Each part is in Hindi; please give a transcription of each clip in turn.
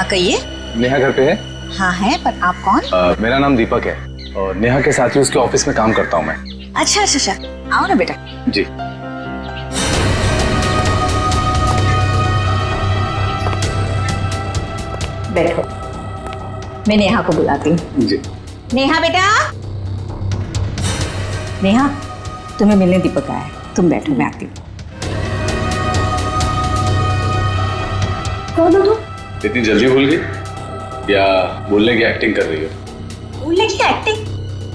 कहिए। नेहा घर पे है? हाँ है, पर आप कौन? मेरा नाम दीपक है और नेहा के साथ ही उसके ऑफिस में काम करता हूँ मैं। अच्छा अच्छा अच्छा, आओ ना बेटा। जी। बैठो, मैं नेहा को बुलाती हूँ। जी। नेहा बेटा। नेहा, तुम्हें मिलने दीपक आया है, तुम बैठो, मैं आती हूँ। कौन हो तुम? इतनी जल्दी भूल गई या बोलने की एक्टिंग कर रही हो? बोलने की एक्टिंग?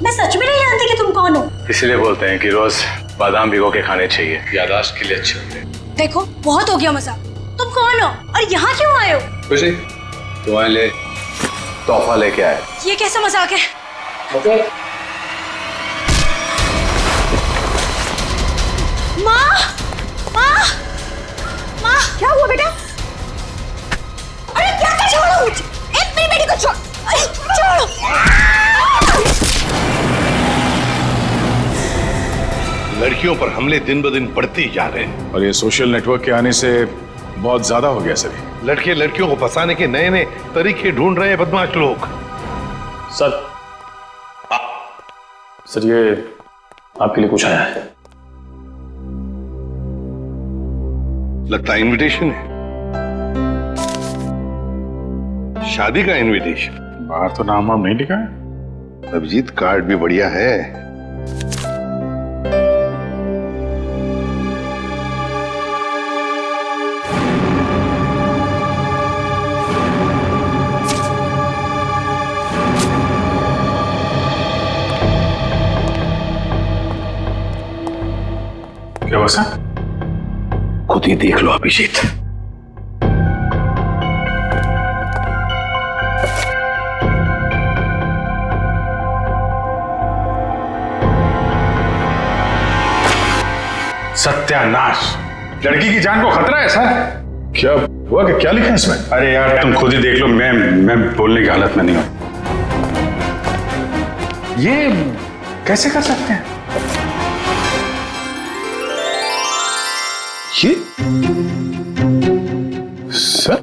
मैं सच में नहीं जानती कि तुम कौन हो। इसलिए बोलते हैं कि रोज बादाम भिगो के खाने चाहिए, याददाश्त के लिए अच्छे होते हैं। देखो बहुत हो गया मजाक। तुम कौन हो और यहाँ क्यों आए हो? कुछ नहीं, तुम्हारे लिए तोहफा लेके आए। ये कैसा मजाक है? माँ, माँ, माँ, क्या हुआ बेटा? अरे क्या कर, छोड़ो मुझे, मेरी बेटी को छोड़, अरे छोड़ो। लड़कियों पर हमले दिन ब दिन बढ़ते ही जा रहे हैं और ये सोशल नेटवर्क के आने से बहुत ज्यादा हो गया सर। लड़के लड़कियों को फंसाने के नए नए तरीके ढूंढ रहे हैं बदमाश लोग। सर, सर ये आपके लिए कुछ आया है। लगता है इनविटेशन है, शादी का इनविटेशन। बाहर तो नाम वाम नहीं लिखा है। अभिजीत कार्ड भी बढ़िया है। क्या बसा? खुद ही देख लो अभिजीत। सत्यानाश, लड़की की जान को खतरा है सर। क्या हुआ कि क्या लिखा है इसमें? अरे यार तुम खुद ही देख लो, मैं बोलने की हालत में नहीं हूं। ये कैसे कर सकते हैं? ये सर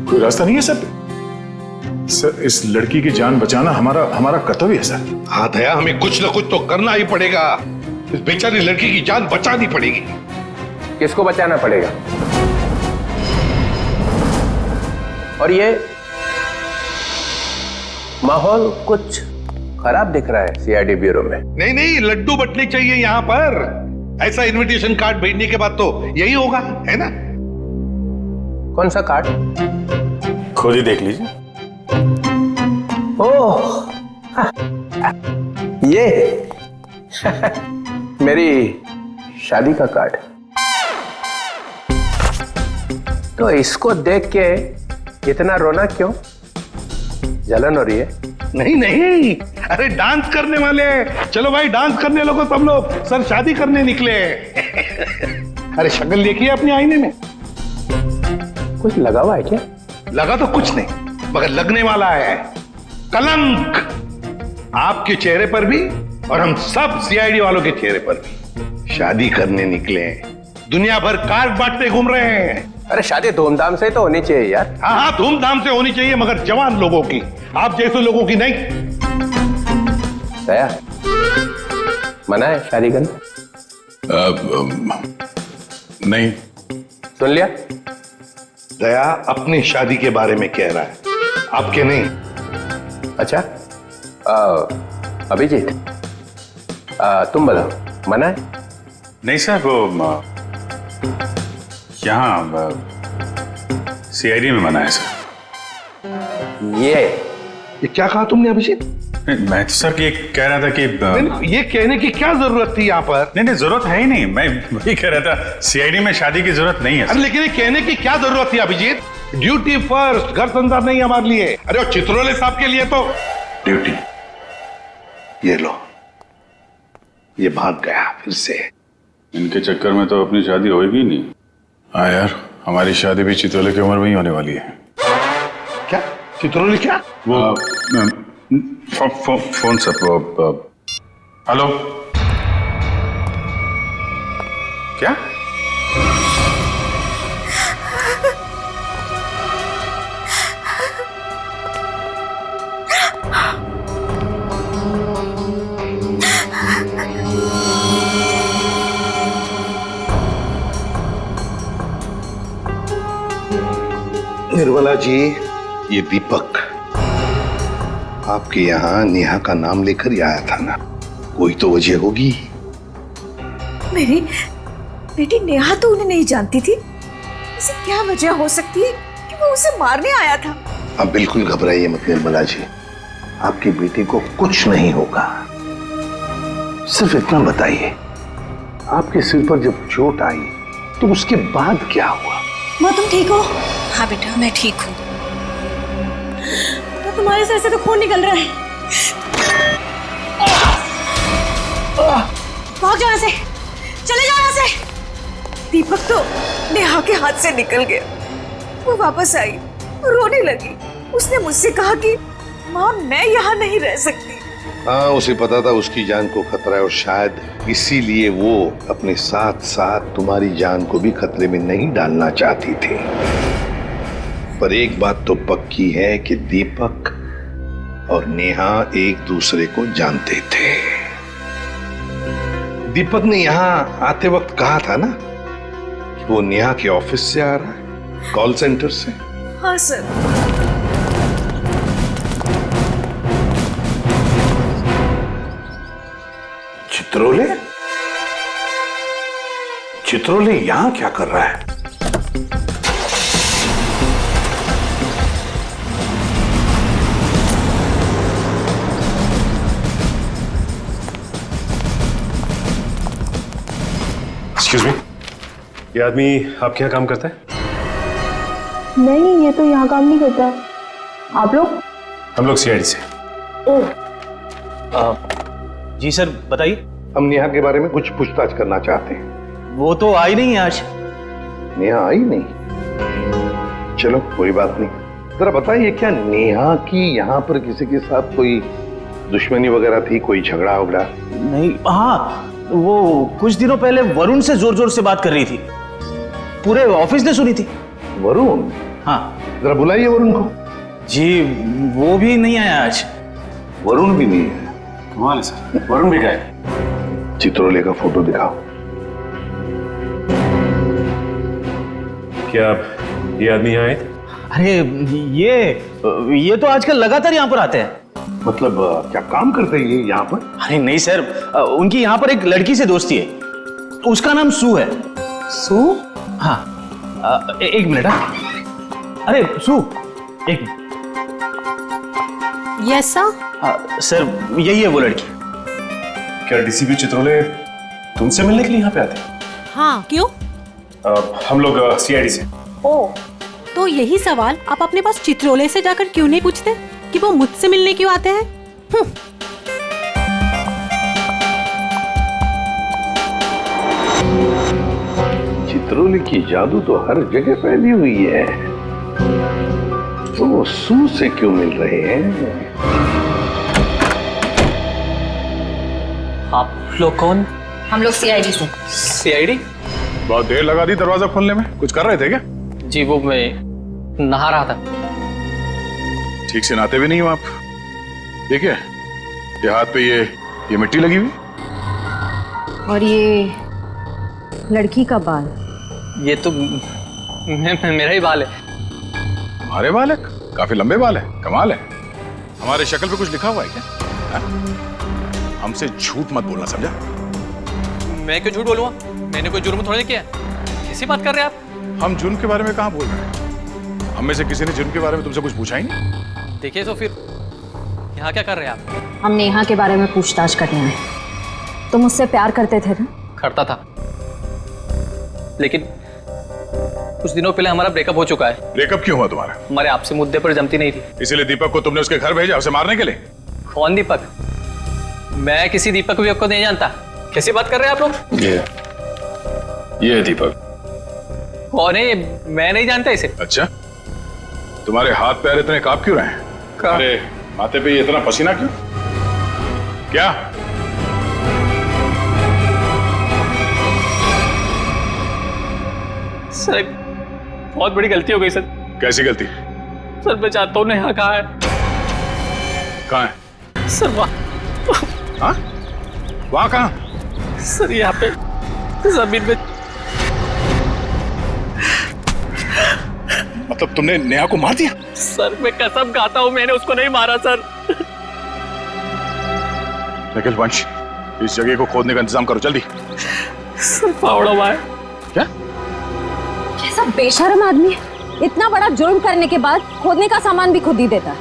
कोई रास्ता नहीं है सर? सर इस लड़की की जान बचाना हमारा कर्तव्य है सर। हाँ दया, हमें कुछ ना कुछ तो करना ही पड़ेगा। इस बेचारी लड़की की जान बचानी पड़ेगी। किसको बचाना पड़ेगा? और ये माहौल कुछ खराब दिख रहा है सीआईडी ब्यूरो में। नहीं नहीं, लड्डू बटने चाहिए यहाँ पर। ऐसा इनविटेशन कार्ड भेजने के बाद तो यही होगा, है ना? कौन सा कार्ड? खुद ही देख लीजिए। ओह ये मेरी शादी का कार्ड। तो इसको देख के इतना रोना क्यों? जलन हो रही है? नहीं नहीं, अरे डांस करने वाले। चलो भाई डांस करने लगो सब लोग। सर शादी करने निकले। अरे शक्ल देखिए अपने आईने में। कुछ लगा हुआ है क्या? लगा तो कुछ नहीं, मगर लगने वाला है कलंक आपके चेहरे पर भी और हम सब सीआईडी वालों के चेहरे पर भी। शादी करने निकले, दुनिया भर कार्ड बांटते घूम रहे हैं। अरे शादी धूमधाम से तो होनी चाहिए यार। हाँ हाँ, धूमधाम से होनी चाहिए, मगर जवान लोगों की, आप जैसे लोगों की नहीं। दया, मना है शादी करना? नहीं। सुन लिया? दया अपनी शादी के बारे में कह रहा है, आपके नहीं। अच्छा अभिजीत, तुम बताओ, मना है? नहीं सर, वो यहाँ सीआईडी में मना है सर। ये क्या कहा तुमने अभिजीत? मैं तो सर ये कह रहा था कि ये कहने की क्या जरूरत थी यहाँ पर? नहीं जरूरत है ही नहीं। मैं वही कह रहा था, सीआईडी में शादी की जरूरत नहीं है सर। अरे लेकिन ये कहने की क्या जरूरत थी अभिजीत? ड्यूटी फर्स्ट, घर संसार नहीं हमारे लिए। अरे और चित्रोले साहब के लिए तो ड्यूटी। ये लो, ये भाग गया फिर से। इनके चक्कर में तो अपनी शादी होगी नहीं। हाँ यार, हमारी शादी भी चित्रोले की उम्र में ही होने वाली है। क्या चित्रोले? क्या वो फोन सर, हेलो, क्या निर्मला जी, ये दीपक आपके यहाँ नेहा का नाम लेकर ही आया था ना, कोई तो वजह होगी। मेरी बेटी नेहा तो उन्हें नहीं जानती थी, ऐसी क्या वजह हो सकती है कि वो उसे मारने आया था? आप बिल्कुल घबराइए मत निर्मला जी, आपकी बेटी को कुछ नहीं होगा। सिर्फ इतना बताइए, आपके सिर पर जब चोट आई तो उसके बाद क्या हुआ? माँ तुम ठीक हो? हाँ बेटा मैं ठीक हूँ। तो तुम्हारे सर से तो खून निकल रहा है। भाग जाओ यहाँ से, चले जाओ यहाँ से। दीपक तो नेहा के हाथ से निकल गया। वो वापस आई, रोने लगी। उसने मुझसे कहा कि माँ मैं यहाँ नहीं रह सकती। हाँ, उसे पता था उसकी जान को खतरा है और शायद इसीलिए वो अपने साथ साथ तुम्हारी जान को भी खतरे में नहीं डालना चाहती थी। पर एक बात तो पक्की है कि दीपक और नेहा एक दूसरे को जानते थे। दीपक ने यहाँ आते वक्त कहा था ना कि वो नेहा के ऑफिस से आ रहा है, कॉल सेंटर से। हाँ सर। चित्रोले? चित्रोले यहां क्या कर रहा है? एक्सक्यूज मी, ये आदमी आपके यहाँ काम करता है? नहीं, ये तो यहाँ काम नहीं करता है। आप लोग? हम लोग सीआईडी से। जी सर बताइए। हम नेहा के बारे में कुछ पूछताछ करना चाहते हैं। वो तो आई नहीं है आज। नेहा आई नहीं? चलो कोई बात नहीं। जरा बताइए, क्या नेहा की यहाँ पर किसी के साथ कोई दुश्मनी वगैरह थी, कोई झगड़ा वगड़ा? नहीं, हाँ वो कुछ दिनों पहले वरुण से जोर जोर से बात कर रही थी, पूरे ऑफिस ने सुनी थी। वरुण? हाँ। जरा बुलाइए वरुण को। जी वो भी नहीं आया आज। वरुण भी नहीं है? कमाल है सर, वरुण भी गए। चित्रोले का फोटो दिखाओ। क्या ये आदमी यहाँ आए थे? अरे ये तो आजकल लगातार यहाँ पर आते हैं। मतलब क्या काम करते हैं ये यहाँ पर? अरे नहीं सर, उनकी यहाँ पर एक लड़की से दोस्ती है, उसका नाम सू है। सू? हाँ, एक मिनट। हाँ अरे सू, एक मिनट। Yes sir. सर यही है वो लड़की। क्या डीसीपी चित्रोले तुमसे मिलने के लिए यहाँ पे आते हैं? हाँ क्यों? हम लोग सीआईडी से। ओ, तो यही सवाल आप अपने पास चित्रोले से जाकर क्यों नहीं पूछते कि वो मुझसे मिलने क्यों आते हैं? चित्रोले की जादू तो हर जगह फैली हुई है, तो वो सू से क्यों मिल रहे हैं? आप लोग कौन? हम लोग सीआईडी से। सीआईडी? बहुत देर लगा दी दरवाजा खोलने में, कुछ कर रहे थे क्या? जी वो मैं नहा रहा था। ठीक से नहाते भी नहीं हो आप। देखिए ये हाथ पे ये मिट्टी लगी हुई। और ये लड़की का बाल। ये तो मेरा ही बाल है। हमारे बाल है? काफी लंबे बाल है, कमाल है। हमारे शक्ल पे कुछ लिखा हुआ है क्या? हा? हमसे झूठ मत बोलना, समझा? मैं क्यों झूठ बोलूंगा? मैंने कोई जुर्म थोड़ी किया। कैसी बात कर रहे हैं आप? हम जुर्म के बारे में कहाँ बोल रहे हैं? हम में से किसी ने जुर्म के बारे में तुमसे कुछ पूछा ही नहीं। देखिए तो फिर यहाँ क्या कर रहे हैं आप? हम नेहा के बारे में पूछताछ करने आए। तुम मुझसे प्यार करते थे ना? करता था, लेकिन कुछ दिनों पहले हमारा ब्रेकअप हो चुका है। ब्रेकअप क्यों हुआ तुम्हारा? हमारे आपसे मुद्दे पर जमती नहीं थी। इसीलिए दीपक को तुमने उसके घर भेजा उसे मारने के लिए? कौन दीपक? मैं किसी दीपक विपक को नहीं जानता। कैसी बात कर रहे हैं आप लोग? ये है दीपक। कौन है? मैं नहीं जानता इसे। अच्छा, तुम्हारे हाथ पैर इतने कांप क्यों रहे हैं? अरे माथे पे इतना पसीना क्यों? क्या? सर एक बहुत बड़ी गलती हो गई सर। कैसी गलती? सर मैं चाहता हूँ नेहा कहाँ है? कहाँ है? सर वहाँ। हाँ? वहाँ कहाँ? सर यहाँ पे जमीन में मतलब तुमने नेहा को मार दिया? सर मैं कसम खाता हूँ मैंने उसको नहीं मारा सर। निखिल वंश, इस जगह को खोदने का इंतजाम करो जल्दी। सर फावड़ा हुआ है। क्या? कैसा बेशर्म आदमी है, इतना बड़ा जुर्म करने के बाद खोदने का सामान भी खुद ही देता है।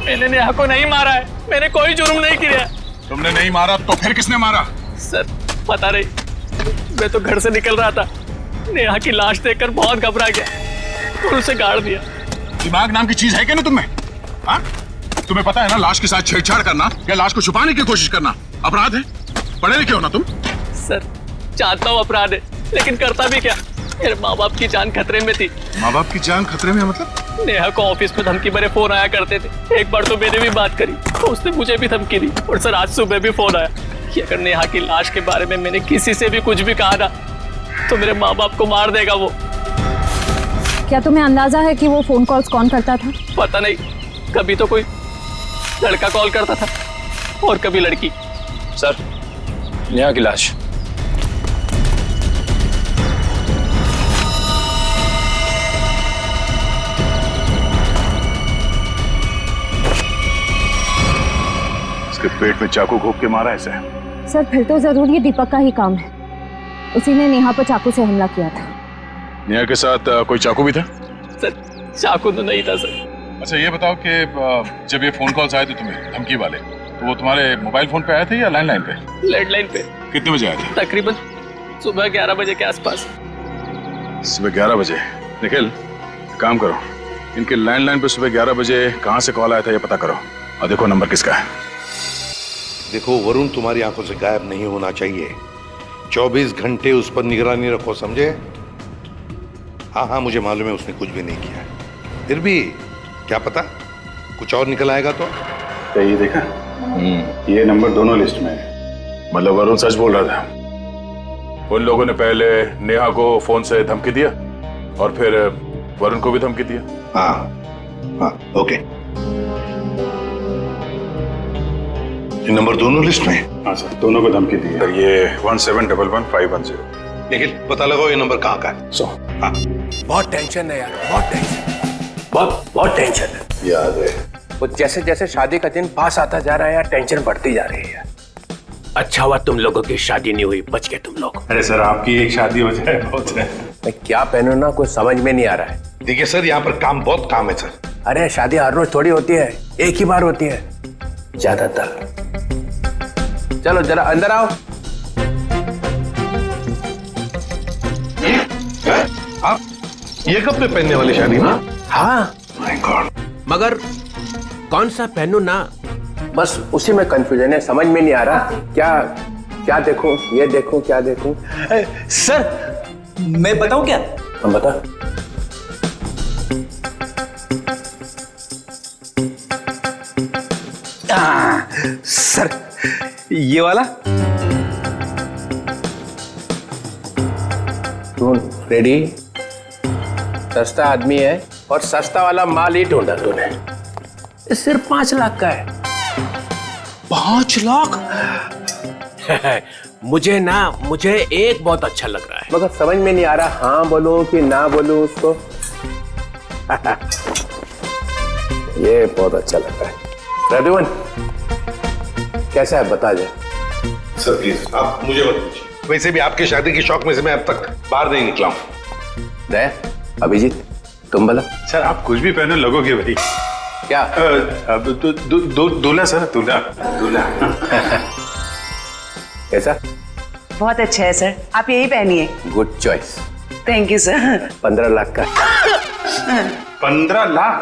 मैंने नेहा को नहीं मारा है, मैंने कोई जुर्म नहीं किया। तुमने नहीं मारा तो फिर किसने मारा? सर पता नहीं, मैं तो घर से निकल रहा था, नेहा की लाश देखकर बहुत घबरा गया और उसे गाड़ दिया। दिमाग नाम की चीज है क्या ना तुम्हें? हाँ? तुम्हें पता है ना लाश के साथ छेड़छाड़ करना या लाश को छुपाने की कोशिश करना अपराध है। पढ़े लिखे हो ना तुम? सर जानता हूँ अपराध है, लेकिन करता भी क्या, मेरे माँ बाप की जान खतरे में थी। माँ बाप की जान खतरे में मतलब? नेहा को ऑफिस में धमकी भरे फोन आया करते थे। एक बार तो मैंने भी बात करी तो उसने मुझे भी धमकी दी। और सर आज सुबह भी फोन आया कि अगर नेहा की लाश के बारे में मैंने किसी से भी कुछ भी कहा ना तो मेरे माँ बाप को मार देगा वो। क्या तुम्हें अंदाजा है कि वो फोन कॉल्स कौन करता था? पता नहीं, कभी तो कोई लड़का कॉल करता था और कभी लड़की। सर नेहा की लाश। इसके पेट में चाकू घोंप के मारा ऐसे? सर फिर तो जरूर ये दीपक का ही काम है, उसी ने नेहा पर चाकू से हमला किया था। नेहा के साथ कोई चाकू भी था? सर चाकू तो नहीं था सर। अच्छा ये बताओ कि जब ये फोन कॉल्स आए थे तुम्हें धमकी वाले, तो वो तुम्हारे मोबाइल फोन पे आए थे या लैंडलाइन पे? लैंडलाइन पे। कितने बजे आए थे? तकरीबन सुबह 11 बजे के आसपास। सुबह 11 बजे? निखिल काम करो, इनके लैंडलाइन पे सुबह 11 बजे कहाँ से कॉल आया था ये पता करो और देखो नंबर किसका है। देखो वरुण तुम्हारी आंखों से गायब नहीं होना चाहिए। 24 घंटे उस पर निगरानी रखो, समझे? हाँ हाँ मुझे मालूम है उसने कुछ भी नहीं किया, फिर भी क्या पता कुछ और निकल आएगा तो। क्या ये देखा? ये नंबर दोनों लिस्ट में है। मतलब वरुण सच बोल रहा था। उन लोगों ने पहले नेहा को फोन से धमकी दिया और फिर वरुण को भी धमकी दिया। हाँ हाँ ओके, ये नंबर दोनों लिस्ट में है? हाँ सर, दोनों को धमकी दी है। ये 17111510। निखिल पता लगाओ ये नंबर कहाँ का है। हाँ बहुत टेंशन है यार, बहुत टेंशन, बहुत टेंशन है। याद है वो जैसे जैसे शादी का दिन पास आता जा रहा है यार, टेंशन बढ़ती जा रही है। अच्छा हुआ तुम लोगों की शादी नहीं हुई, बच गए तुम लोग। अरे सर आपकी एक शादी हो जाए बहुत है। मैं क्या पहनूं ना कुछ समझ में नहीं आ रहा है। देखिए सर यहाँ पर काम बहुत काम है सर। अरे शादी हर रोज थोड़ी होती है, एक ही बार होती है ज्यादातर। चलो जरा अंदर आओ। आप ये कब पे पहनने वाली शादी में? हाँ माय गॉड, मगर कौन सा पहनूं ना, बस उसी में कंफ्यूजन है, समझ में नहीं आ रहा क्या क्या देखूं, ये देखूं क्या देखूं। सर मैं बताऊं क्या? हम बता। सर ये वाला। रेडी? सस्ता आदमी है और सस्ता वाला माल ही ढूंढा तूने। ये सिर्फ 5 लाख का है। 5 लाख? मुझे एक बहुत अच्छा लग रहा है, मगर समझ में नहीं आ रहा हाँ बोलूं कि ना बोलूं उसको। ये बहुत अच्छा लग रहा है। रघुवन कैसा है बता दे। सर प्लीज आप मुझे मत पूछिए, वैसे भी आपकी शादी की शौक में से मैं अब तक बाहर नहीं निकला हूँ। दया, अभिजीत तुम बोला। सर आप कुछ भी पहने लगोगे भाई। क्या? दूल्हा सर, दूल्हा। कैसा? बहुत अच्छा है सर, आप यही पहनिए। Good choice. Thank you sir. 15 lakh का। 15 लाख?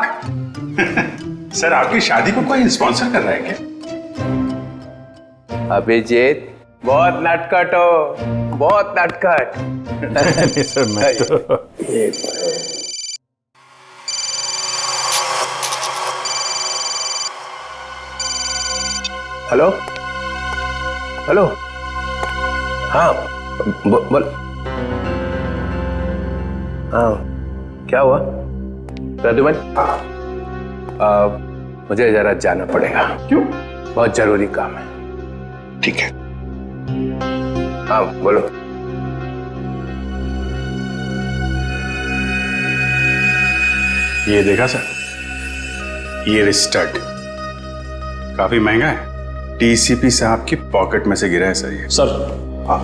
सर आपकी शादी को कोई स्पॉन्सर कर रहा है क्या? अभिजीत बहुत नटखट हो, बहुत नटखट। नहीं सर मैं तो हेलो हेलो, हाँ बोल। हाँ क्या हुआ प्रद्युमन? मुझे जरा जाना पड़ेगा। क्यों? बहुत जरूरी काम है। ठीक है। हाँ बोलो। ये देखा सर, ये स्टड काफी महंगा है। डीसीपी साहब की पॉकेट में से गिरा है सर ये। सर हाँ,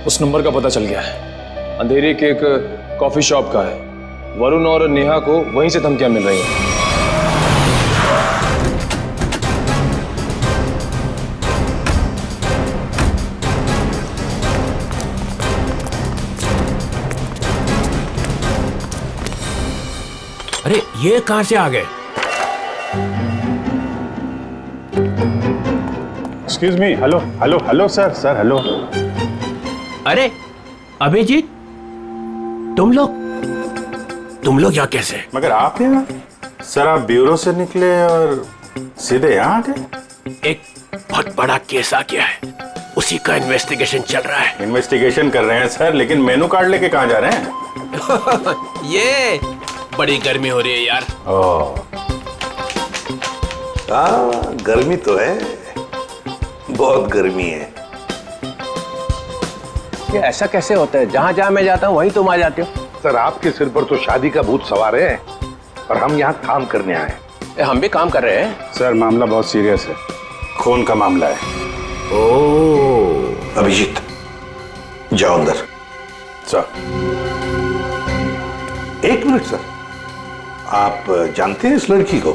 उस नंबर का पता चल गया है। अंधेरी के एक कॉफी शॉप का है। वरुण और नेहा को वहीं से धमकियां मिल रही हैं। अरे ये कहां से आ गए? Excuse me, hello hello hello sir, sir hello. अरे अभिजीत, तुम लोग यहाँ कैसे? मगर आप यहाँ? सर आप ब्यूरो से निकले और सीधे यहाँ आ गए? एक बहुत बड़ा केस आ गया है, उसी का इन्वेस्टिगेशन चल रहा है। इन्वेस्टिगेशन कर रहे हैं सर, लेकिन मेनू कार्ड लेके कहाँ जा रहे हैं? ये बड़ी गर्मी हो रही है यार। हाँ गर्मी तो है, बहुत गर्मी है। ये ऐसा कैसे होता है? जहाँ जहाँ मैं जाता हूँ वहीं तुम आ जाते हो। सर आपके सिर पर तो शादी का भूत सवार है और हम यहाँ काम करने आए हैं। हम भी काम कर रहे हैं। सर मामला बहुत सीरियस है, खून का मामला है। ओह अभिजीत जाओ अंदर। सर एक मिनट सर, आप जानते हैं इस लड़की को?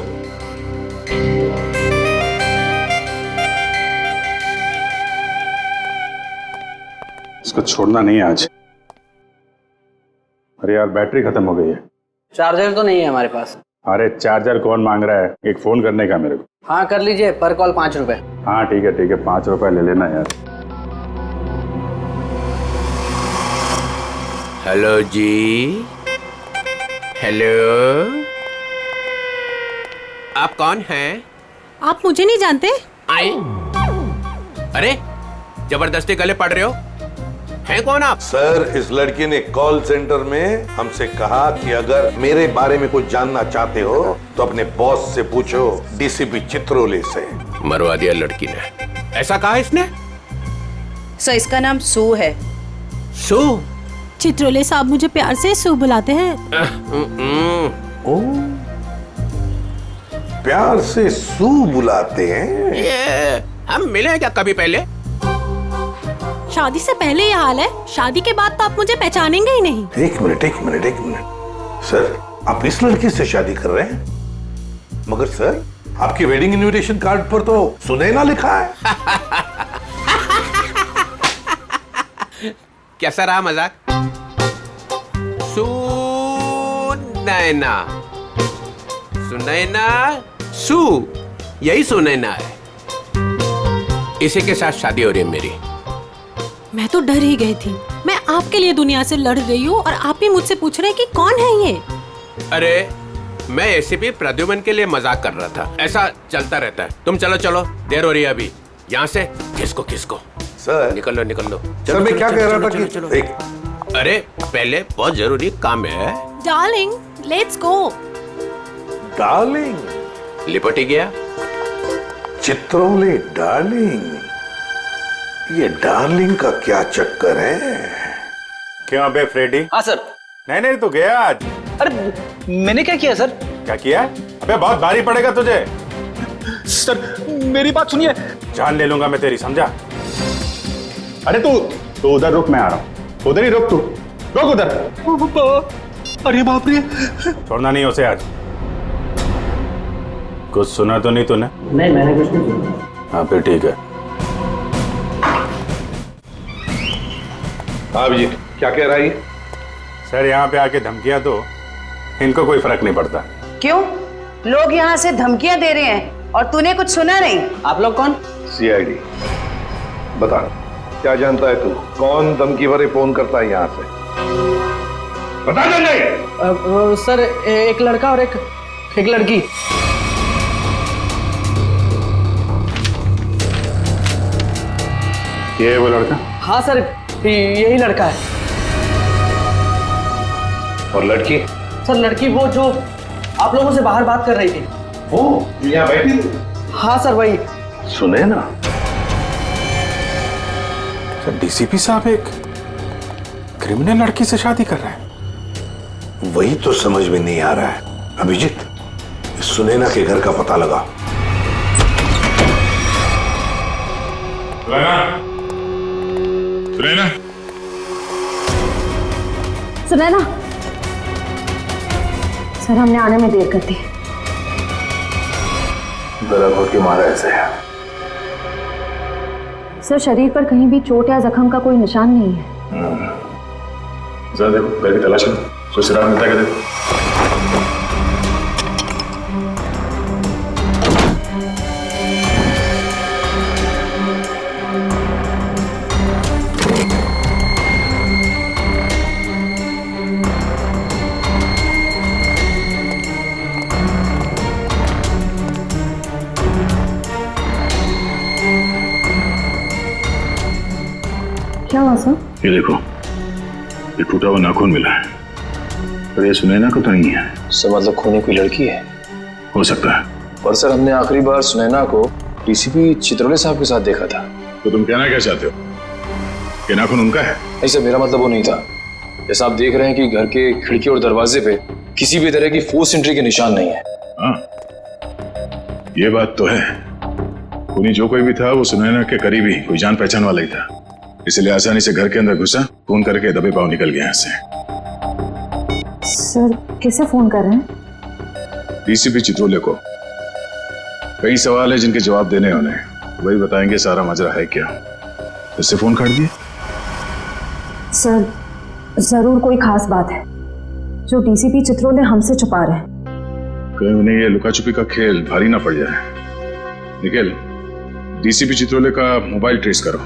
इसको छोड़ना नहीं आज। अरे यार बैटरी खत्म हो गई है। चार्जर तो नहीं है हमारे पास। अरे चार्जर कौन मांग रहा है, एक फोन करने का मेरे को। हाँ कर लीजिए, पर कॉल 5 रुपए। हाँ ठीक है 5 रुपए ले लेना यार। हेलो जी, हेलो, आप कौन हैं? आप मुझे नहीं जानते? आए? अरे जबरदस्ती गले पड़ रहे हो, हैं कौन आप? सर इस लड़की ने कॉल सेंटर में हमसे कहा कि अगर मेरे बारे में कुछ जानना चाहते हो तो अपने बॉस से पूछो, डीसीपी चित्रोले से। मरवा दिया लड़की ने। ऐसा कहा इसने? सर इसका नाम सू है। सू? चित्रोले साहब मुझे प्यार से सू बुलाते हैं। ओ प्यार से सू बुलाते हैं। ये हम मिले हैं क्या कभी पहले? शादी से पहले ये हाल है, शादी के बाद तो आप मुझे पहचानेंगे ही नहीं। एक मिनट सर, आप इस लड़की से शादी कर रहे हैं? मगर सर आपकी वेडिंग इनविटेशन कार्ड पर तो सुनैना लिखा है। कैसा रहा मजाक? सुनैना, सुनैना, सू, यही सुनैना है। इसी के साथ शादी हो रही है मेरी। मैं तो डर ही गई थी। मैं आपके लिए दुनिया से लड़ रही हूँ और आप ही मुझसे पूछ रहे हैं कि कौन है ये? अरे मैं एसीपी प्रद्युमन के लिए मजाक कर रहा था। ऐसा चलता रहता है। तुम चलो चलो, देर हो रही है अभी। यहाँ से किसको सर निकल लो। सर मैं क्या कह रहा था कि चलो। एक अरे पहले बहुत जरूरी काम है। Darling let's go. डार्लिंग, लिपट ही गया। चित्रोले डार्लिंग, ये डार्लिंग का क्या चक्कर है? क्यों बे फ्रेडी? हाँ सर। नहीं तो गया आज। अरे मैंने क्या किया सर? क्या किया? अबे बहुत भारी पड़ेगा तुझे। सर मेरी बात सुनिए। जान ले लूंगा मैं तेरी, समझा? अरे तू उधर रुक, मैं आ रहा हूँ। उधर ही रुक, तू रुक उधर। अरे बाप रे। छोड़ना नहीं उसे आज। कुछ सुना तो नहीं तूने? नहीं मैंने कुछ नहीं सुना। हाँ फिर ठीक है। हाँ जी क्या कह रहा है? सर यहाँ पे आके धमकियां दो, इनको कोई फर्क नहीं पड़ता। क्यों? लोग यहाँ से धमकियां दे रहे हैं और तूने कुछ सुना नहीं? आप लोग कौन? सीआईडी। बता क्या जानता है तू? कौन धमकी भरे फोन करता है यहाँ से? बता दे। सर एक लड़का और एक लड़की। ये है वो लड़का? हाँ सर यही लड़का है। और लड़की? सर लड़की वो जो आप लोगों से बाहर बात कर रही थी। वो यहाँ बैठी थी? हाँ सर वही। सुने ना, सर डीसीपी साहब एक क्रिमिनल लड़की से शादी कर रहे हैं। वही तो समझ में नहीं आ रहा है। अभिजीत, सुनैना के घर का पता लगा। सुनैना, सुनैना, सर हमने आने में देर कर दी। गला घोट के मारा ऐसे है। सर शरीर पर कहीं भी चोट या जख्म का कोई निशान नहीं है। जरा देखो, घर की तलाश करो, कोई सुराग मिलता है क्या देखो। क्या हुआ सर? ये देखो, ये टूटा हुआ नाखून मिला है, पर ये सुनैना को तो नहीं है। सर मतलब खूनी कोई लड़की है? हो सकता है। पर सर हमने आखिरी बार सुनैना को डीसीपी चित्रोले साहब के साथ देखा था। तो तुम कहना क्या चाहते हो कि नाखून उनका है? नहीं सर, मेरा मतलब वो नहीं था। जैसा आप देख रहे हैं कि घर के खिड़की और दरवाजे पे किसी भी तरह की फोर्स एंट्री के निशान नहीं है। हाँ, ये बात तो है। खूनी जो कोई भी था वो सुनैना के करीबी कोई जान पहचान वाला ही था, इसलिए आसानी से घर के अंदर घुसा, फोन करके दबे पांव निकल गया यहाँ से। सर किसे फोन कर रहे हैं? डीसीपी चित्रोले को। कई सवाल है जिनके जवाब देने होने, वही बताएंगे सारा मजरा है क्या। उससे फोन काट दिए? सर जरूर कोई खास बात है जो डीसीपी चित्रोले हमसे छुपा रहे हैं। कहीं उन्हें ये लुका छुपी का खेल भारी ना पड़ जाए। निखिल, डीसीपी चित्रोले का मोबाइल ट्रेस करो,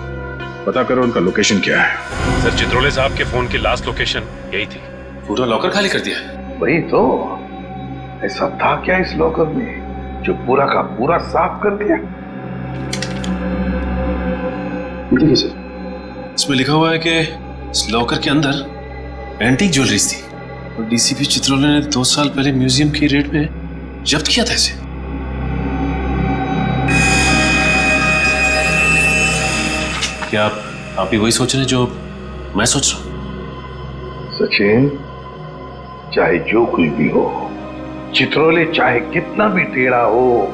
पता करो उनका लोकेशन क्या है। सर चित्रोले साहब के फोन की लास्ट लोकेशन यही थी। पूरा लॉकर खाली कर दिया है। वही तो, ऐसा था क्या इस लॉकर में जो पूरा का पूरा साफ कर दिया? देखिए सर, इसमें लिखा हुआ है कि इस लॉकर के अंदर एंटीक ज्वेलरीज थी और डीसीपी चित्रोले ने 2 साल पहले म्यूजियम की रेड में जब्त किया था इसे। क्या आप भी वही सोच रहे हैं जो मैं सोच रहा हूं? सचिन, चाहे जो कुछ भी हो, चित्रोले चाहे कितना भी टेढ़ा हो,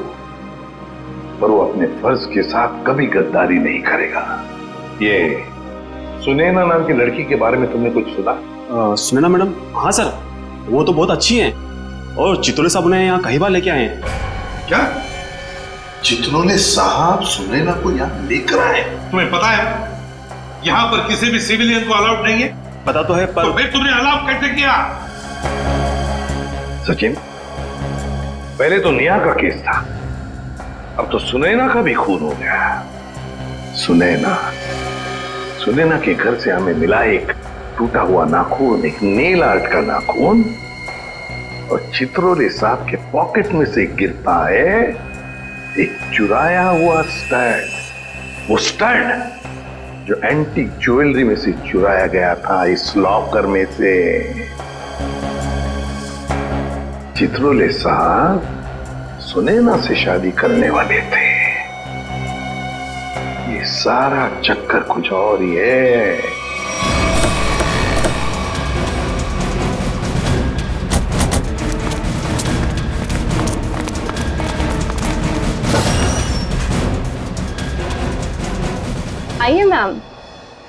पर वो अपने फर्ज के साथ कभी गद्दारी नहीं करेगा। ये सुनैना नाम की लड़की के बारे में तुमने कुछ सुना? सुनैना मैडम? हाँ सर, वो तो बहुत अच्छी हैं और चित्रोले साहब उन्हें यहाँ कई बार लेके आए हैं। क्या चित्रोले साहब सुनैना को यहाँ लेकर आए? तुम्हें पता है यहाँ पर किसी भी सिविलियन को अलाउड नहीं है? पता तो है, पर तो फिर तुमने अलाउ कैसे किया? सचिन, पहले तो नेहा का केस था, अब तो सुनैना का भी खून हो गया। सुनैना के घर से हमें मिला एक टूटा हुआ नाखून, एक नेल आर्ट का नाखून, और चित्रोले साहब के पॉकेट में से गिरता है एक चुराया हुआ स्टड। वो स्टड जो एंटीक ज्वेलरी में से चुराया गया था इस लॉकर में से। चित्रोले साहब सुनैना से शादी करने वाले थे। ये सारा चक्कर कुछ और ही है। आइए मैम,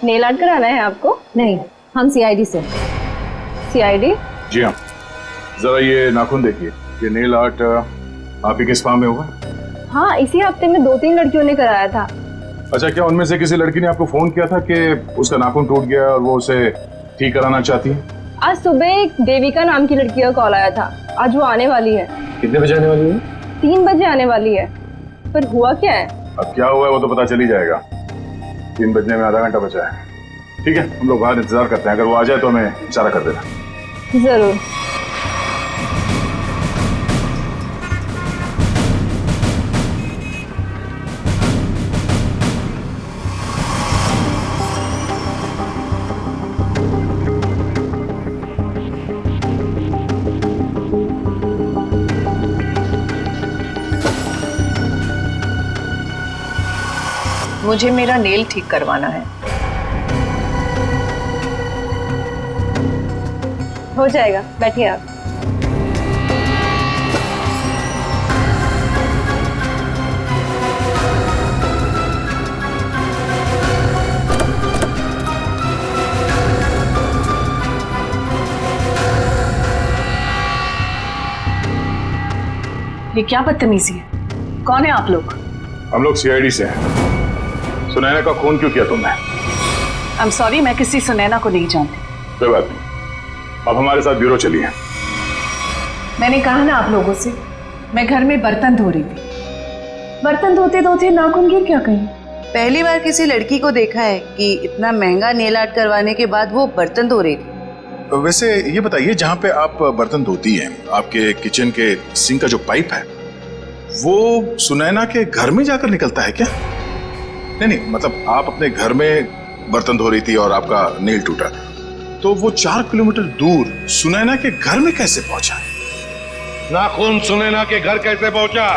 नेल आर्ट कराना है आपको? नहीं, हम सीआईडी से। सीआईडी? जी हाँ, जरा ये नाखून देखिए, ये नेल आर्ट आप ही के स्पा में होगा? हाँ, इसी हफ्ते में 2-3 लड़कियों ने कराया था। अच्छा, क्या उनमें से किसी लड़की ने आपको फोन किया था कि उसका नाखून टूट गया और वो उसे ठीक कराना चाहती है? आज सुबह एक देविका नाम की लड़की का कॉल आया था। आज वो आने वाली है। कितने बजे आने वाली है? 3 बजे आने वाली है। पर हुआ क्या है? अब क्या हुआ है वो तो पता चल ही जाएगा। 3 बजने में आधा घंटा बचा है। ठीक है, हम लोग बाहर इंतजार करते हैं, अगर वो आ जाए तो हमें इशारा कर देना। जरूर। मुझे मेरा नेल ठीक करवाना है। हो जाएगा, बैठिए आप। ये क्या बदतमीजी है? कौन है आप लोग? हम लोग सीआईडी से हैं। सुनैना का खून क्यों किया तुमने? आई एम सॉरी, मैं किसी सुनैना को नहीं जानती। कोई बात नहीं, अब हमारे साथ ब्यूरो चलिए। मैंने कहा ना आप लोगों से, मैं घर में बर्तन धो रही थी। बर्तन धोते धोते नाखून गिर क्या कहीं। पहली बार किसी लड़की को देखा है कि इतना महंगा नेल आर्ट करवाने के बाद वो बर्तन धो रही थी। वैसे ये बताइए, जहाँ पे आप बर्तन धोती हैं, आपके किचन के सिंक का जो पाइप है वो सुनैना के घर में जाकर निकलता है क्या? नहीं, मतलब आप अपने घर में बर्तन धो रही थी और आपका नेल टूटा, तो वो 4 किलोमीटर दूर सुनैना के घर में कैसे पहुंचा? नाखून सुनैना के घर कैसे पहुंचा?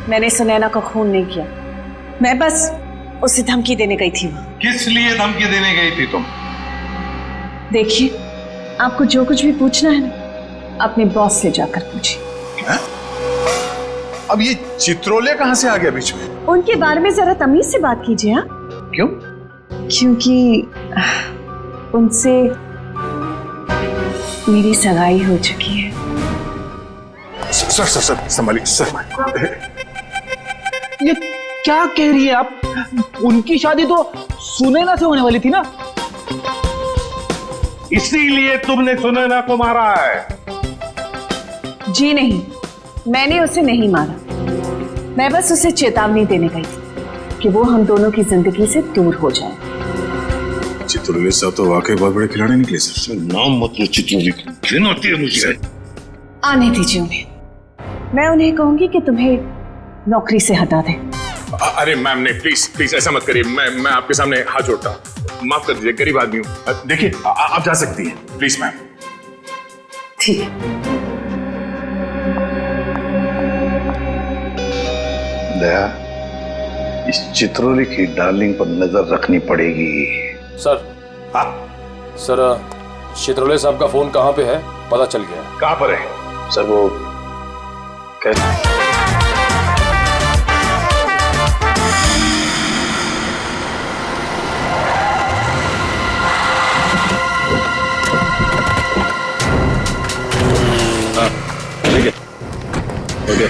मैंने सुनैना का खून नहीं किया। मैं बस उसे धमकी देने गई थी वहां। किस लिए धमकी देने गई थी तुम? देखिए, आपको जो कुछ भी पूछना है ना, अपने बॉस से जाकर पूछिए। अब ये चित्रोले कहाँ से आ गया बीच में? उनके बारे में जरा तमीज से बात कीजिए। हाँ, क्यों? क्योंकि उनसे मेरी सगाई हो चुकी है। सर संभालिए सर। ये क्या कह रही है आप? उनकी शादी तो सुनैना से होने वाली थी ना? इसीलिए तुमने सुनैना को मारा है? जी नहीं, मैंने उसे नहीं मारा। मैं बस उसे चेतावनी देने गई थी कि वो हम दोनों की जिंदगी से दूर हो जाए। चित्रोले साहब तो वाकई बहुत बड़े खिलाड़ी निकले सर। नाम मत लो चित्रोले, घिन होती है मुझे। आने दीजिए उन्हें। मैं उन्हें कहूंगी कि तुम्हें नौकरी से हटा दें। अरे मैम नहीं, प्लीज ऐसा मत करिए। मैं आपके सामने हाथ जोड़ता हूँ, माफ कर दीजिए, गरीब आदमी हूँ। देखिए आप जा सकती हैं, प्लीज मैम। ठीक है। दया, इस चित्रोले की डार्लिंग पर नजर रखनी पड़ेगी। सर, हाँ सर, चित्रोले साहब का फोन कहाँ पे है पता चल गया। कहाँ पर है? सर वो कैसे? ठीक है, ओके।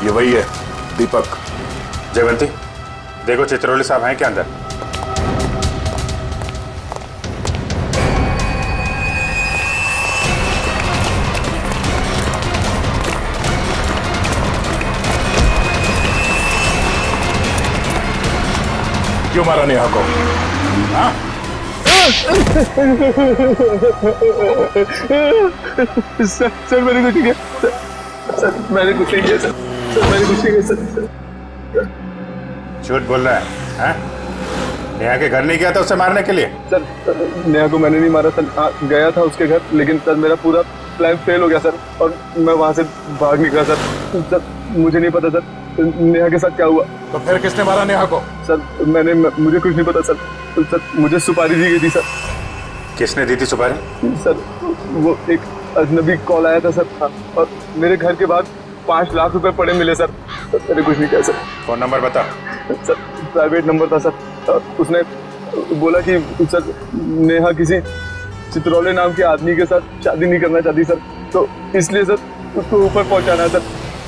ये वही है दीपक। जयवंती, देखो चित्रोले साहब हैं क्या अंदर? क्यों मारा नेहा को? हाँ? सर मैंने कुछ नहीं किया। सर मैंने कुछ नहीं किया। सर मैंने कुछ नहीं किया। सर झूठ बोल रहा है? हाँ? नेहा के घर नहीं गया था उसे मारने के लिए? सर नेहा को मैंने नहीं मारा सर। हाँ, गया था उसके घर, लेकिन सर मेरा पूरा प्लान फेल हो गया सर, और मैं वहां से भाग निकला सर। सर मुझे नहीं पता सर नेहा के साथ क्या हुआ। तो फिर किसने मारा नेहा को? सर मुझे कुछ नहीं पता सर। सर मुझे सुपारी दी गई थी सर। किसने दी थी सुपारी? सर वो एक अजनबी कॉल आया था सर। हाँ, और मेरे घर के बाद 5 लाख रुपए पड़े मिले सर। मैंने कुछ नहीं किया सर। फोन नंबर बता। सर प्राइवेट नंबर था सर। उसने बोला कि सर नेहा किसी चित्रोले नाम के आदमी के साथ शादी नहीं करना चाहती सर, तो इसलिए सर उसको ऊपर पहुंचाना है सर।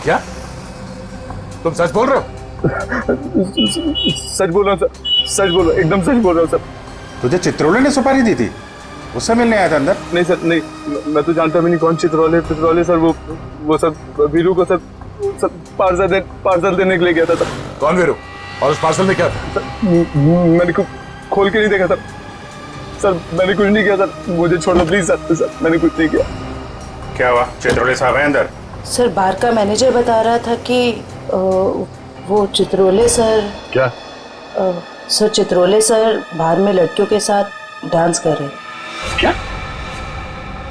क्या तुम सच बोल रहे हो? सच बोल रहा हूँ सर, सच बोल रहा हूँ, एकदम सच बोल रहा हूँ सर। तुझे चित्रोले ने सुपारी दी थी? उससे मिलने आया था अंदर? नहीं सर, नहीं, मैं तो जानता भी नहीं कौन चित्रोले सर। वो सर वीरू को सर पार्सल देने के लिए गया था सर। कौन वीरू? और उस पार्सल में क्या था? सर मैंने खोल के नहीं देखा सर। सर मैंने कुछ नहीं किया सर, मुझे छोड़ दो प्लीज सर। सर मैंने कुछ नहीं किया। क्या हुआ? चित्रोले साहब हैं अंदर? सर बाहर का मैनेजर बता रहा था कि वो चित्रोले सर। क्या? सर चित्रोले सर बाहर में लड़कियों के साथ डांस कर रहे हैं। क्या?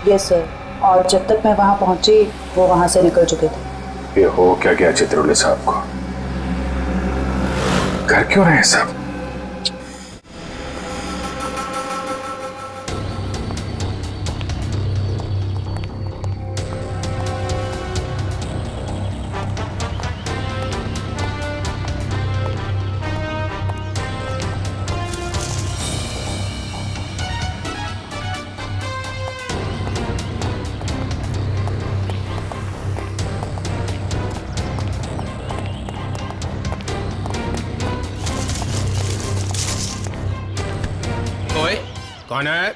यस सर, और जब तक मैं वहां पहुंची वो वहां से निकल चुके थे। ये हो क्या गया चित्रोले साहब को? घर क्यों रहे सब? कौन है?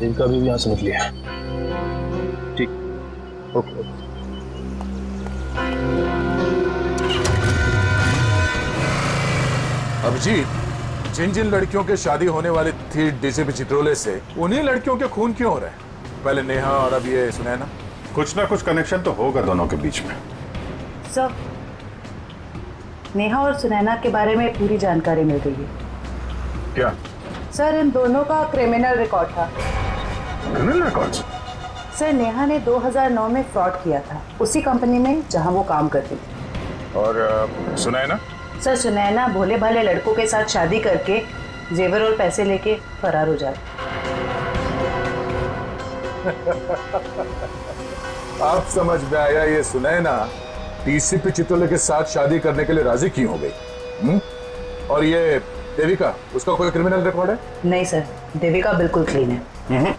इनका भी यहाँ से निकल लिया। ठीक, ओके। अभिजीत, जिन जिन लड़कियों के शादी होने वाली थी डीसीपी चित्रोले से, उन्हीं लड़कियों के खून क्यों हो रहे हैं? पहले नेहा और अब ये सुनैना। कुछ ना कुछ कनेक्शन तो होगा दोनों के बीच में। सर, नेहा और सुनैना के बारे में पूरी जानकारी मिल गई है। क्या? सर, इन दोनों का क्रिमिनल रिकॉर्ड था। Criminal records? सर, नेहा ने 2009 में फ्रॉड किया था उसी कंपनी में जहां वो काम करती थी। और सुनैना? सर, सुनैना भोले भाले लड़कों के साथ शादी करके जेवर और पैसे लेके फरार हो जाती। आप समझ में आया, ये सुनैना डीसीपी चित्रोले के साथ शादी करने के लिए राजी क्यों हो गई? और ये देविका, उसका कोई क्रिमिनल रिकॉर्ड है? नहीं सर, देविका बिल्कुल क्लीन है।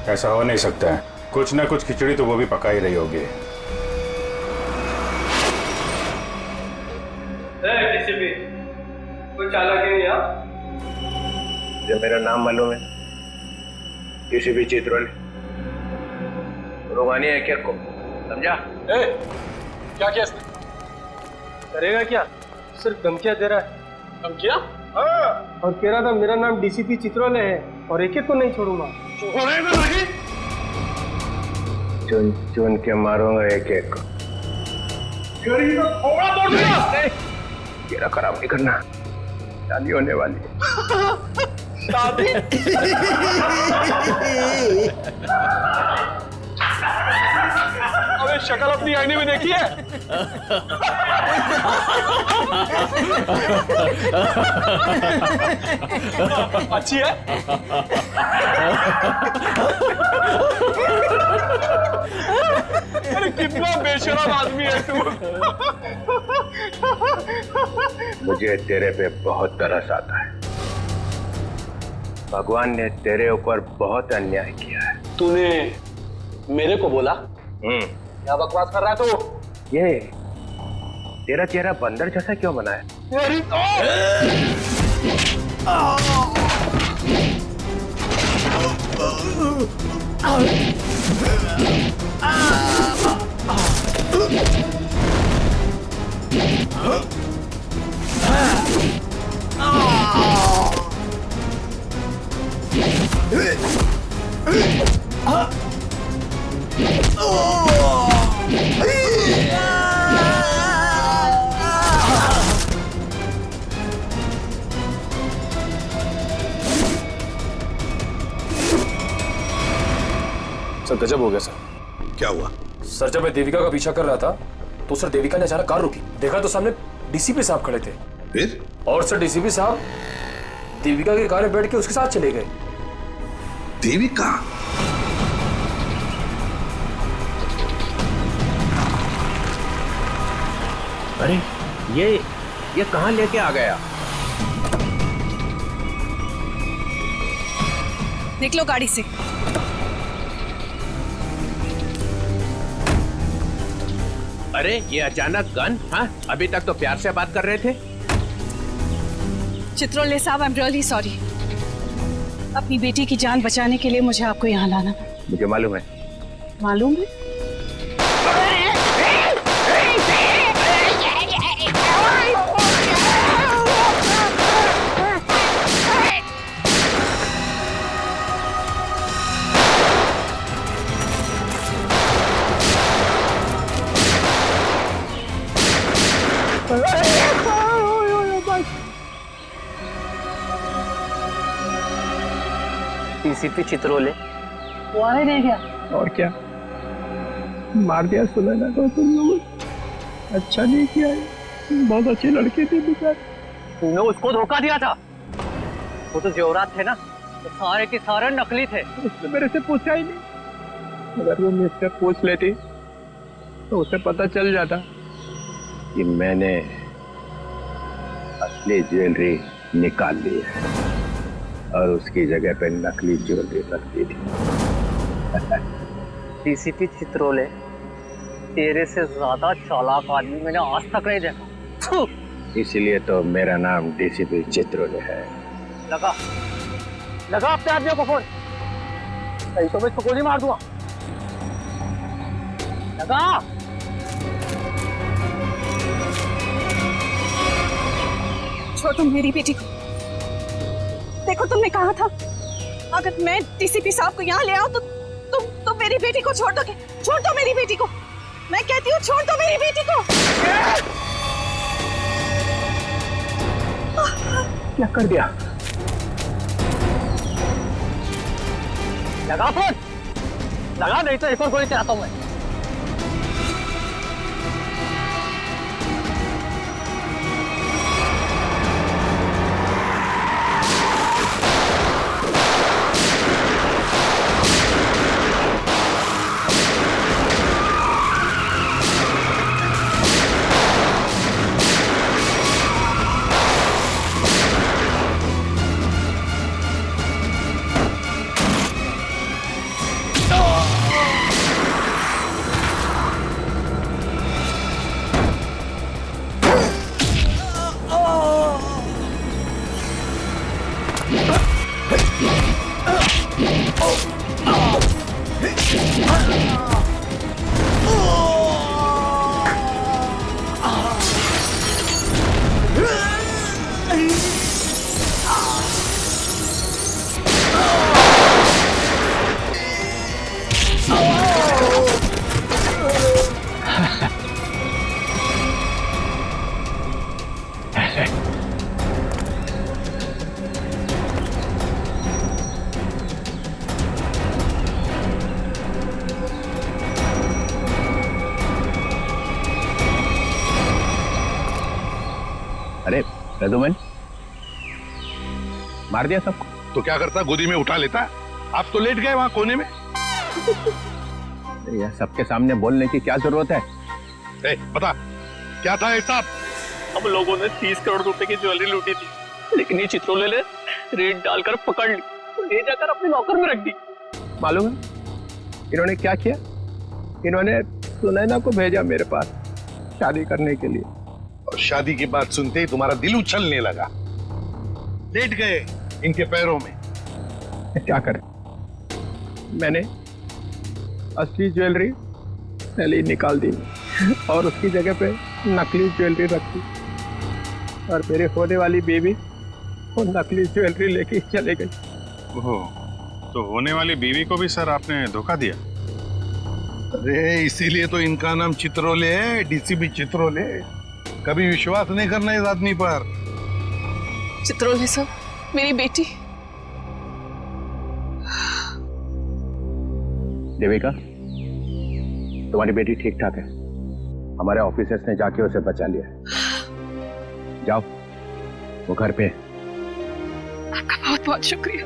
ऐसा हो नहीं सकता है। कुछ ना कुछ खिचड़ी तो वो भी पका ही रही होगी। किसी भी कोई चालाक है यहाँ? जो मेरा नाम मालूम है, किसी भी चित्रोले रोमानी है क्या को, समझा? क्या किया इसने? करेगा क्या? सिर्फ धमकियां दे रहा है। धमकियां? हाँ। और कह रहा था मेरा नाम डीसीपी चित्रोले है और एक एक को नहीं छोड़ूंगा। चुन चुन के मारूंगा एक एक को। तेरा खराब नहीं करना, शादी होने वाली है। शादी? अबे शक्ल अपनी आईने में देखी है? अच्छी है? अरे कितना बेशरम आदमी है तू। मुझे तेरे पे बहुत तरस आता है। भगवान ने तेरे ऊपर बहुत अन्याय किया है। तूने मेरे को बोला? क्या बकवास कर रहा है तू? ये तेरा चेहरा बंदर जैसा क्यों बना है? तेरी तो सर गजब हो गया सर। क्या हुआ? सर जब मैं देविका का पीछा कर रहा था तो सर देविका ने अचानक कार रोकी। देखा तो सामने डीसीपी साहब खड़े थे। फिर? और सर डीसीपी साहब देविका की कार में बैठ के उसके साथ चले गए। देविका? अरे ये कहाँ लेके आ गया? निकलो गाड़ी से। अरे ये अचानक गन? हाँ, अभी तक तो प्यार से बात कर रहे थे। चित्रोले साहब, आई एम रियली सॉरी। अपनी बेटी की जान बचाने के लिए मुझे आपको यहाँ लाना पड़ा। मुझे मालूम है। मालूम है? डीसीपी चित्रोले वो आने नहीं गया। और क्या मार दिया सुनैना को तुम लोग। अच्छा नहीं किया, बहुत अच्छे लड़के थे बेचारे। तूने उसको धोखा दिया था। वो तो जेवरात थे ना, तो सारे के सारे नकली थे। उसने मेरे से पूछा ही नहीं। अगर वो मुझसे पूछ लेती तो उसे पता चल जाता कि मैंने असली ज्वेलरी निकाल ली है और उसकी जगह पे नकली ज्वेलरी रख दी थी। डीसीपी चित्रोले, तेरे से ज्यादा चालाक आदमी मैंने आज तक नहीं देखा। इसलिए तो मेरा नाम डीसीपी चित्रोले है। लगा अपने आदमियों को फोन, नहीं तो मैं इसको गोली मार दूंगा। लगा। छोड़ तुम मेरी बेटी को। देखो तुमने कहा था अगर मैं डीसीपी साहब को यहाँ ले आऊं तो तुम मेरी बेटी को छोड़ दोगे। छोड़ दो मेरी बेटी को, मैं कहती हूँ छोड़ दो मेरी बेटी को। क्या कर दिया? लगा फोन, लगा, नहीं तो एक और गोली चलाता हूँ मैं। अरे रघुमन, मार दिया सबको? तो क्या करता, गोदी में उठा लेता। आप तो लेट गए वहां कोने में। यह सबके सामने बोलने की क्या जरूरत है? बता क्या था हिसाब? हम लोगों ने 30 करोड़ रुपए की ज्वेलरी लूटी थी, लेकिन ये चित्रोले ने रेड डालकर पकड़ ली, ले जाकर अपने लॉकर में रख दी। मालूम है इन्होंने क्या किया? इन्होंने सुनैना को भेजा मेरे पास शादी करने के लिए, और शादी की बात सुनते ही तुम्हारा दिल उछलने लगा। लेट गए इनके पैरों में। क्या करें, मैंने असली ज्वेलरी पहले ही निकाल दी और उसकी जगह पे नकली ज्वेलरी रख दी, और मेरे होने वाली बेबी वो नकली ज्वेलरी लेके चले गई। ओह, तो होने वाली बीवी को भी सर आपने धोखा दिया? अरे इसीलिए तो इनका नाम चित्रोले है, डीसीपी चित्रोले। कभी विश्वास नहीं करना इस आदमी पर। चित्रोले साहब, मेरी बेटी। देविका, तुम्हारी बेटी ठीक ठाक है। हमारे ऑफिसर्स ने जाके उसे बचा लिया। जाओ, वो घर पे। आपका बहुत बहुत शुक्रिया।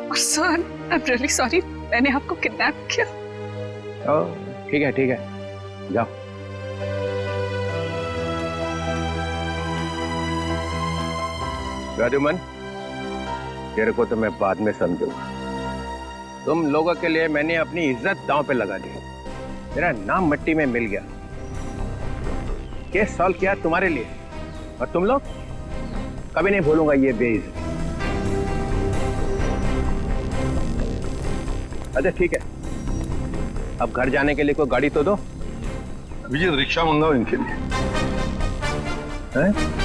और sir, I am really sorry, मैंने आपको किडनैप किया। ठीक है ठीक है, जाओ। राजूमन, तेरे को तो मैं बाद में समझूंगा। तुम लोगों के लिए मैंने अपनी इज्जत दांव पे लगा दी, मेरा नाम मिट्टी में मिल गया। केस सॉल्व किया तुम्हारे लिए, और तुम लोग कभी नहीं भूलूंगा ये बेइज्जती। अच्छा ठीक है, अब घर जाने के लिए कोई गाड़ी तो दो। अभिजीत रिक्शा मंगाओ इनके लिए। हैं?